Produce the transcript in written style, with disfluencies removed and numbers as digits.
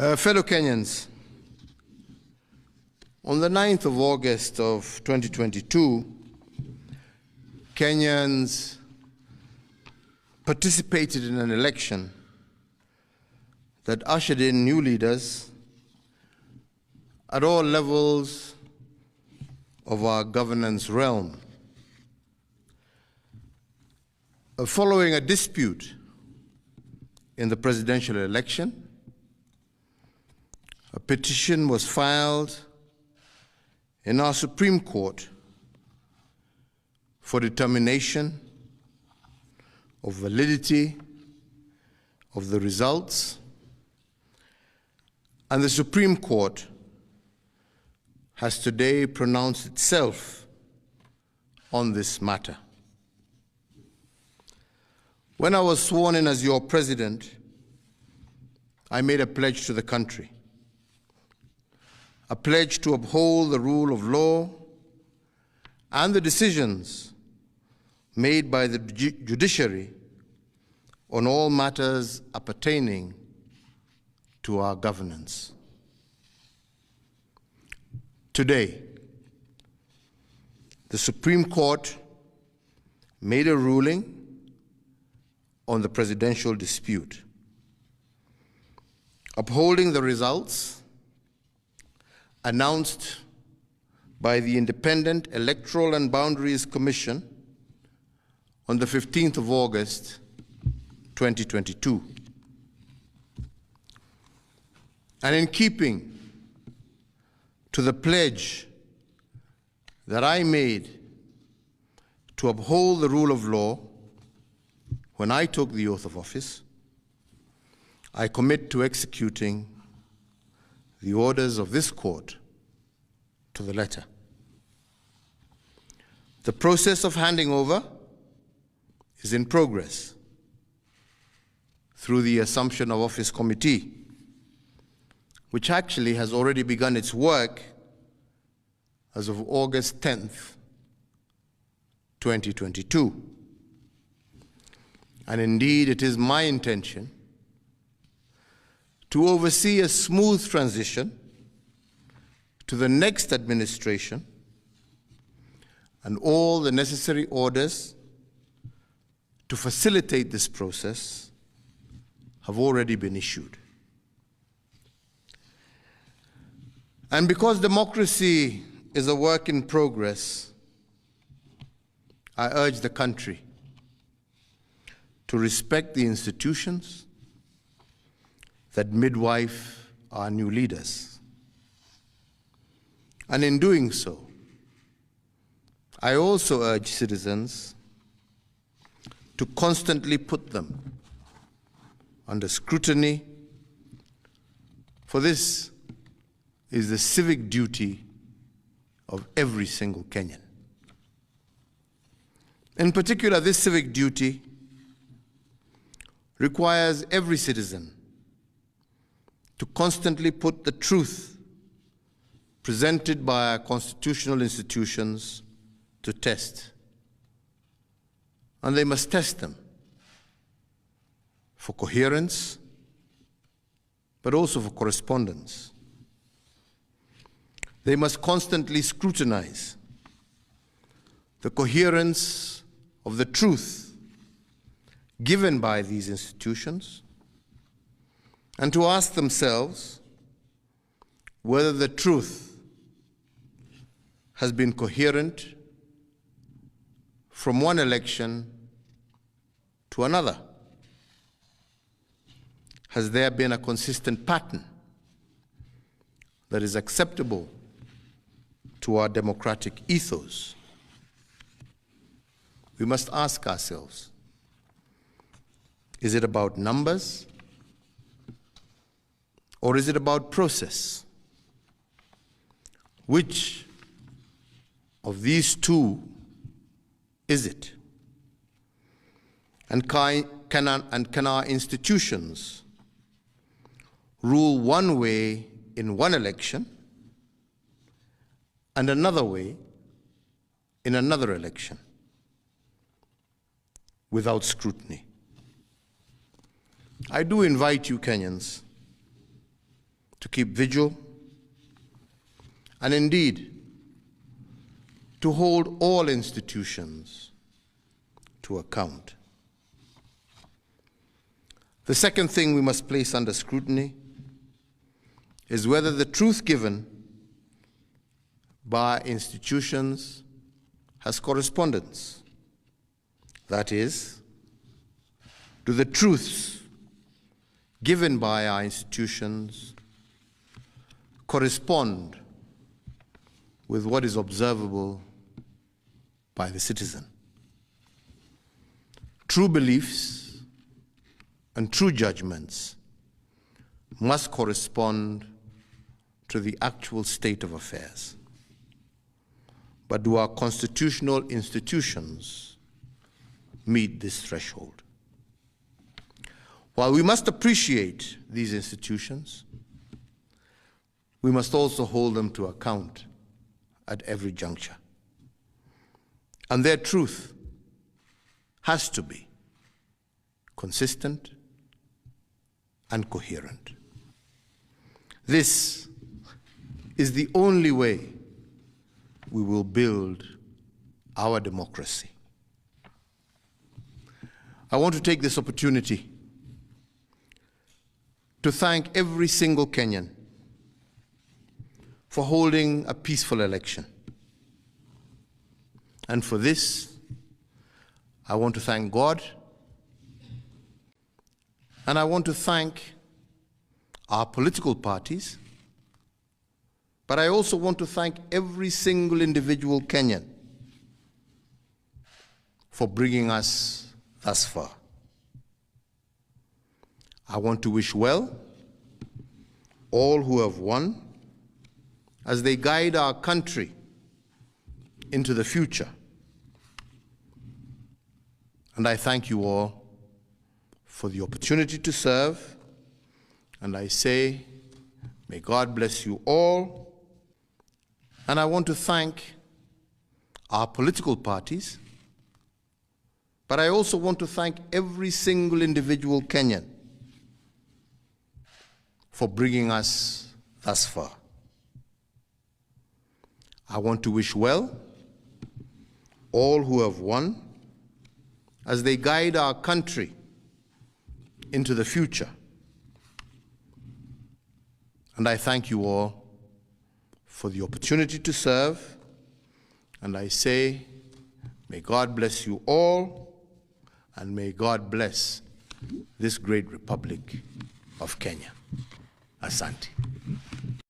Fellow Kenyans, on the 9th of August of 2022, Kenyans participated in an election that ushered in new leaders at all levels of our governance realm. Following a dispute in the presidential election, a petition was filed in our Supreme Court for determination of validity of the results, and the Supreme Court has today pronounced itself on this matter. When I was sworn in as your president, I made a pledge to the country, a pledge to uphold the rule of law and the decisions made by the judiciary on all matters appertaining to our governance. Today, the Supreme Court made a ruling on the presidential dispute, upholding the results announced by the Independent Electoral and Boundaries Commission on the 15th of August, 2022. And in keeping to the pledge that I made to uphold the rule of law when I took the oath of office, I commit to executing the orders of this court to the letter. The process of handing over is in progress through the Assumption of Office Committee, which actually has already begun its work as of August 10th, 2022. And indeed, it is my intention to oversee a smooth transition to the next administration, and all the necessary orders to facilitate this process have already been issued. And because democracy is a work in progress, I urge the country to respect the institutions that midwife our new leaders. And in doing so, I also urge citizens to constantly put them under scrutiny, for this is the civic duty of every single Kenyan. In particular, this civic duty requires every citizen to constantly put the truth presented by our constitutional institutions to test. And they must test them for coherence, but also for correspondence. They must constantly scrutinize the coherence of the truth given by these institutions, and to ask themselves whether the truth has been coherent from one election to another. Has there been a consistent pattern that is acceptable to our democratic ethos? We must ask ourselves, is it about numbers, or is it about process? Which of these two is it? And can our institutions rule one way in one election and another way in another election without scrutiny? I do invite you, Kenyans, keep vigil, and indeed to hold all institutions to account. The second thing we must place under scrutiny is whether the truth given by institutions has correspondence. That is, do the truths given by our institutions correspond with what is observable by the citizen? True beliefs and true judgments must correspond to the actual state of affairs. But do our constitutional institutions meet this threshold? While we must appreciate these institutions, we must also hold them to account at every juncture. And their truth has to be consistent and coherent. This is the only way we will build our democracy. I want to take this opportunity to thank every single Kenyan for holding a peaceful election. And for this, I want to thank God, and I want to thank our political parties, but I also want to thank every single individual Kenyan for bringing us thus far. I want to wish well all who have won as they guide our country into the future. And I thank you all for the opportunity to serve, and I say, may God bless you all. And I want to thank our political parties, but I also want to thank every single individual Kenyan for bringing us thus far. I want to wish well all who have won as they guide our country into the future. And I thank you all for the opportunity to serve, and I say, may God bless you all, and may God bless this great Republic of Kenya. Asante.